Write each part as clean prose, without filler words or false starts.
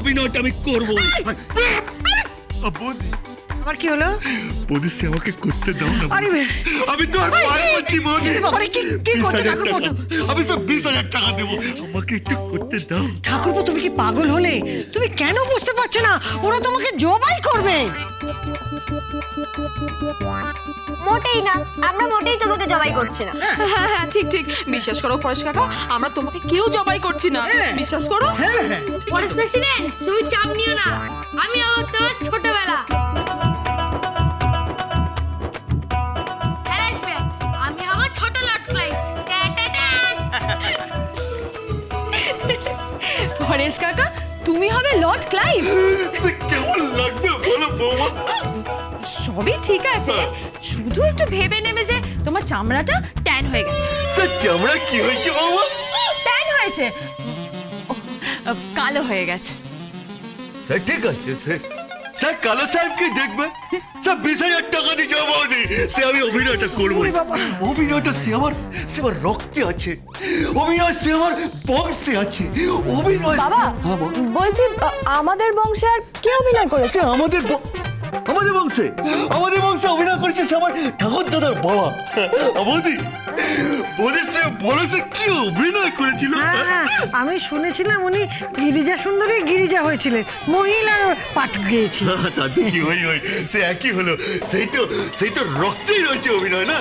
অভিনয়টা আমি করবো। বৌদি আবার কি হলো? বৌদি সে আমাকে করতে দাও না। আরে আমি তো আর পারবো না বৌদি। বাবারে কি করতে ঠাকুরপো? আমি সব 20,000 টাকা দেবো, আমাকে একটু করতে দাও। ঠাকুরপো তুমি কি পাগল হলে? তুমি কেন বুঝতে পারছো না? ওরা তোমাকে জবাই করবে। মোটেই না, আমরা মোটেই তোমাকে জবাই করছি না। হ্যাঁ হ্যাঁ ঠিক ঠিক, বিশ্বাস করো পরেশ কাকা, আমরা তোমাকে কেউ জবাই করছি না, বিশ্বাস করো। পরেশ প্রেসিডেন্ট, তুমি চাপ নিও না, আমি আবার তোমার ছোটবেলা। হ্যালো আসবে, আমি হব ছোট লট ক্লাইভ। পরেশ কাকা, তুমি হবে লর্ড ক্লাইভ। সে কেমন লাগবে বলো বৌমা? সবই ঠিক আছে, শুধু একটু ভেবে নেবে যে তোমার চামড়াটা ট্যান হয়ে গেছে। সে চামড়া কি হয়েছে বৌমা? ট্যান হয়েছে, কালো হয়ে গেছে। সে ঠিক আছে, সে কালো সাহেবকে দেখবে, সে 20,000 টাকা দিয়ে যাবো বৌদি। সে আমি অভিনয়টা করবো। অভিনয়টা সে আমার রক্তে আছে, অভিনয় সে আমার বংশে আছে। অভিনয় বাবা বলছি, আমাদের বংশে আর কে অভিনয় করেছে? সে আমাদের বংশে অভিনয় করেছে সে আমার ঠাকুর দাদার বাবা। বৌদি সে বলো সে কি অভিনয় করেছিল। হ্যাঁ, আমি শুনেছিলাম উনি গিরিজা সুন্দরী গিরিজা হয়েছিলেন, মহিলার পাঠ গেয়েছিল। তাতে কি হই সে একই হলো। সেই তো রক্তেই রয়েছে অভিনয় না।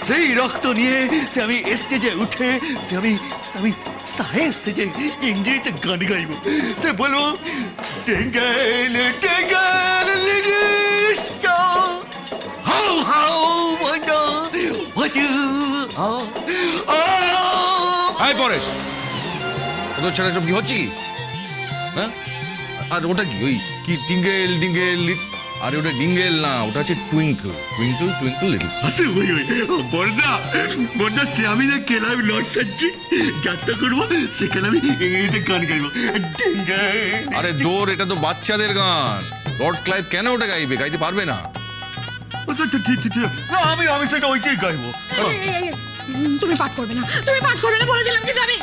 সেই রক্ত নিয়ে সে আমি স্টেজে উঠে আমি সাহেব সেজে ইংরেজিতে গান গাইব। সে বলবো টেঙ্গেল টেঙ্গেল লিডিস হাউ হাউ বন্ধ ওজু হাই পরেশ, ওদের ছেড়ে সব কি হচ্ছে কি? হ্যাঁ, আর ওটা কি ওই কি টিঙ্গেল ডিঙ্গেল? আরে ওটা ডিঙ্গেল না, ওটা হচ্ছে twinkle twinkle twinkle little star. আচ্ছা বর্দা সে আমি না কেলাম লর্ড সাচ্ছি যাত্রা করবো, সেখানে আমি ইংরেজিতে গান গাইবো। আরে দৌড়, এটা তো বাচ্চাদের গান। লর্ড ক্লাইভ কেন ওটা গাইবে? গাইতে পারবে না। আমি সেটা ওইটাই গাইবো। তুমি পাঠ করবে না, তুমি পাঠ করবে না বলে দিলাম কিন্তু আমি।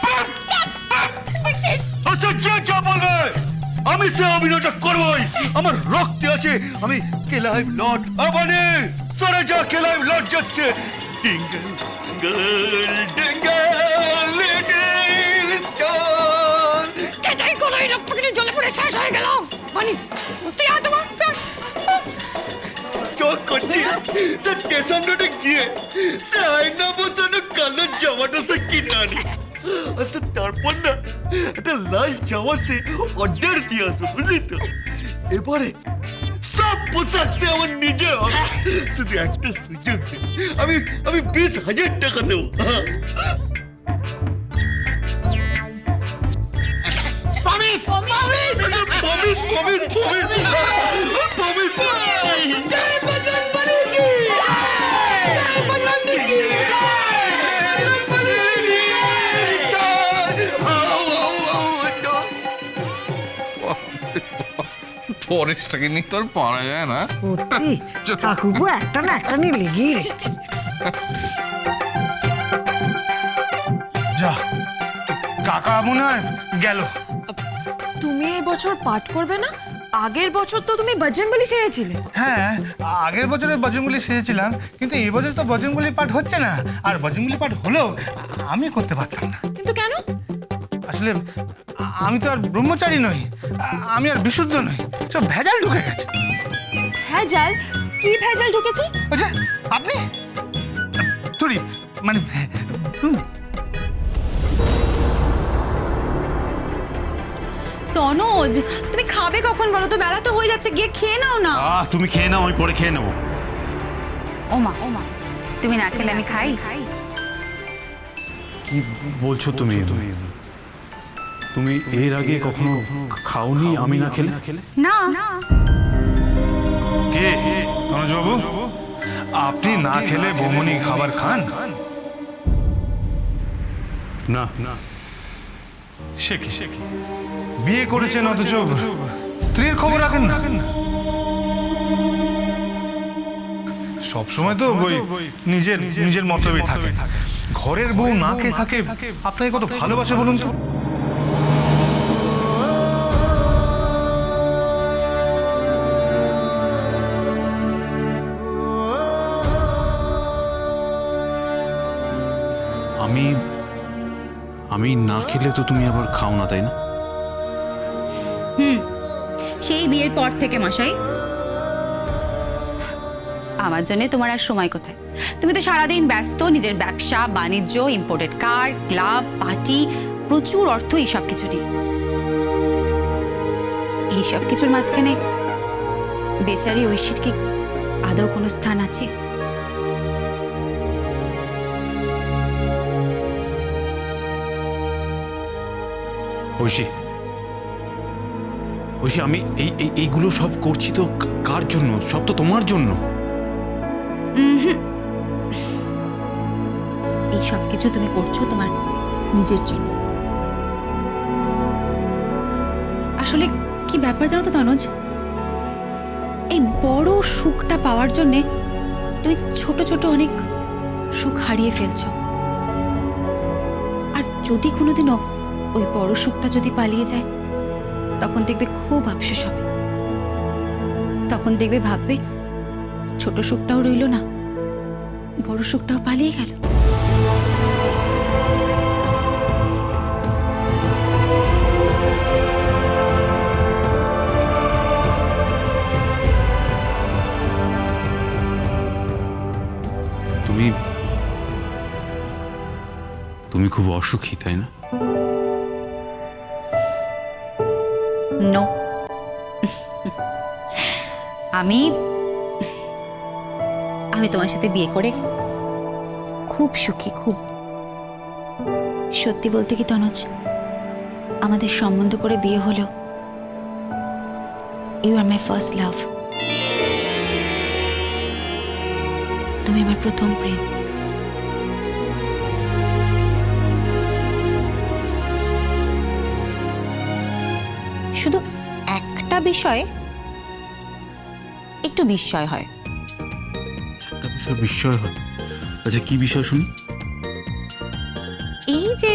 আচ্ছা যা বলবে আমি সে অভিনয়টা করবোই। আমার রক্তে আছে, আমি কেলাইভ লর্ড। মানে সরে যা, কেলাইভ লর্ড যাচ্ছে। Dingle dingle little star. কেটাই কোন এই রক্তকিনি জলে পড়ে শেষ হয়ে গেল। মানে তুই আর তোমার চোখ করছি সে স্টেশন রোডে গিয়ে সে আয়না বসানো কালো জামাটা সে কিনে আনি। আচ্ছা তারপর না একটা লাল জামা সে অর্ডার দিয়ে আসো, বুঝলি তো? এবারে সব পোশাক সে আমার নিজে হবে। শুধু একটা সুযোগ দে, আমি 20,000 টাকা দেবো। পরেশটাকে নিয়ে তো আর পারা যায় না। সত্যি ঠাকুরপো একটা না একটা নিয়ে লেগেই রেখেছে। যা, কাকা মনে হয় গেল। তুমি এই বছর পাঠ করবে না? আগের বছর তো তুমি বজরংবলী সেজেছিলে। হ্যাঁ, আগের বছরে বজরংবলী সেজেছিলাম, কিন্তু এই বছর তো বজরংবলী পাঠ হচ্ছে না। আর বজরংবলী পাঠ হলেও আমি করতে পারতাম না। কিন্তু কেন? আসলে আমি তো আর ব্রহ্মচারী নই, আমি আর বিশুদ্ধ নই, সব ভেজাল ঢুকে গেছে। ভেজাল? কি ভেজাল ঢুকেছে? ওই যে আপনি তুই মানে তুমি। তনোজ, তুমি খাবে কখন বলো তো? বেলা তো হয়ে যাচ্ছে, গিয়ে খেয়ে নাও না। তুমি খেয়ে নাও, আমি পরে খেয়ে নেবো। ওমা তুমি না খেলে আমি খাই? কি বলছো তুমি? তুমি এর আগে কখনো খাওনি আমি না খেলে? না। কে তনুজবাবু, আপনি না খেলে বৌমনি খাবার খান? না। সে কি বিয়ে করেছেন অথচ স্ত্রীর খবর রাখেন না? সবসময় তো ওই নিজের মতলবেই থাকে। ঘরের বউ না খেয়ে থাকে, আপনাকে কত ভালোবাসে বলুন তো? আমি না খেলে তো তুমি আবার খাও না, তাই না? সেই বিয়ের পর থেকে মশাই আমার জন্য তোমার আর সময় কোথায়? তুমি তো সারাদিন ব্যস্ত নিজের ব্যবসা বাণিজ্য, ইম্পোর্টেড কার, ক্লাব, পার্টি, প্রচুর অর্থ এইসব কিছু নিয়ে। এইসব কিছুর মাঝখানে বেচারি ঐশীর কি আদৌ কোনো স্থান আছে? ঐশী, ঐশী, আমি এইগুলো সব করছি তো কার জন্য? সব তো তোমার জন্য। এই সব কিছু তুমি করছো তোমার নিজের জন্য। আসলে কি ব্যাপার জানো তো তনুজ, এই বড় সুখটা পাওয়ার জন্য তুই ছোট ছোট অনেক সুখ হারিয়ে ফেলছো। আর যদি কোনোদিনও ওই বড় সুখটা যদি পালিয়ে যায়, তখন দেখবে খুব আফসোস হবে। তখন দেখবে ভাববে ছোট সুখটাও রইল না, বড় সুখটাও পালিয়ে গেল। তুমি খুব অসুখী, তাই না? নো, আমি তোমার সাথে বিয়ে করে খুব সুখী, খুব। সত্যি বলতে কি তনুজ, আমাদের সম্বন্ধ করে বিয়ে হলো, you R my first love. তুমি আমার প্রথম প্রেম। শুধু একটা বিষয়ে একটু বিস্ময় হয়। একটা বিষয় বিস্ময় হয়? আচ্ছা, কি বিষয় শুনি? এই যে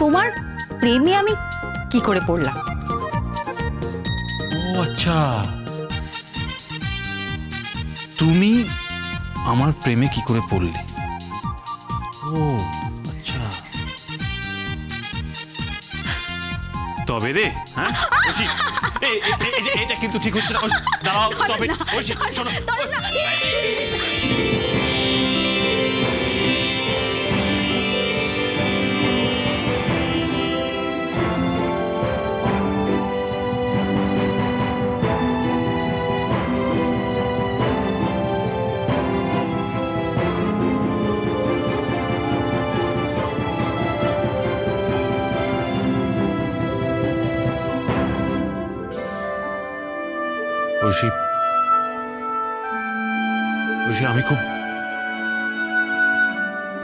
তোমার প্রেমে আমি কি করে পড়লাম। ও আচ্ছা, তুমি আমার প্রেমে কি করে পড়লে? ও আচ্ছা, তবে রে, হ্যাঁ ঐশী, এটা কিন্তু ঠিক হচ্ছে না। দাঁড়াও, তবে ঐশী, শোনো। ঐশী, ঐশী, আমি খুব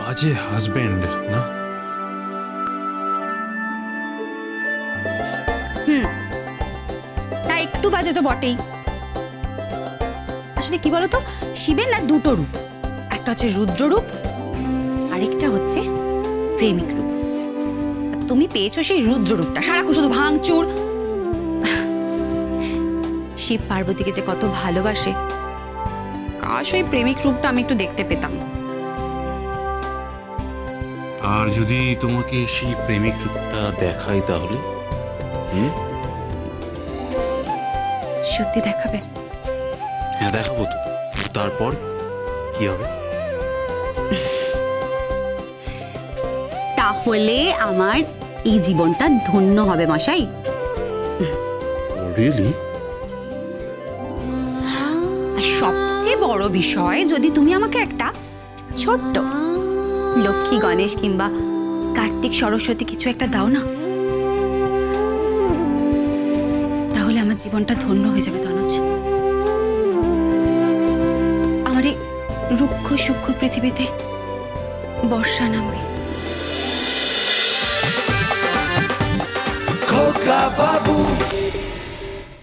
বাজে হাজবেন্ড না? তা একটু বাজে তো বটেই। আসলে কি বলতো, শিবের না দুটো রূপ, একটা হচ্ছে রুদ্র রূপ, আরেকটা হচ্ছে প্রেমিক রূপ। তুমি পেয়েছো সেই রুদ্র রূপটা, সারাক্ষণ শুধু ভাঙচুর। শিব পার্বতীকে যে কত ভালোবাসে, কাশ ওই প্রেমিক রূপটা আমি একটু দেখতে পেতাম। আর যদি তোমাকে সেই প্রেমিক রূপটা দেখাই তাহলে? সত্যি দেখাবে? হ্যাঁ, দেখাবো তো। তারপর কি হবে? তাহলে আমার এই জীবনটা ধন্য হবে মশাই। রিয়েলি? সবচেয়ে বড় বিষয়, যদি তুমি আমাকে একটা ছোট্ট লক্ষ্মী, গণেশ কিংবা কার্তিক, সরস্বতী কিছু একটা দাও না, তাহলে আমার জীবনটা ধন্য হয়ে যাবে তনুজ। আমার এই রুক্ষ সূক্ষ্ম পৃথিবীতে বর্ষা নামবে। খোকা বাবু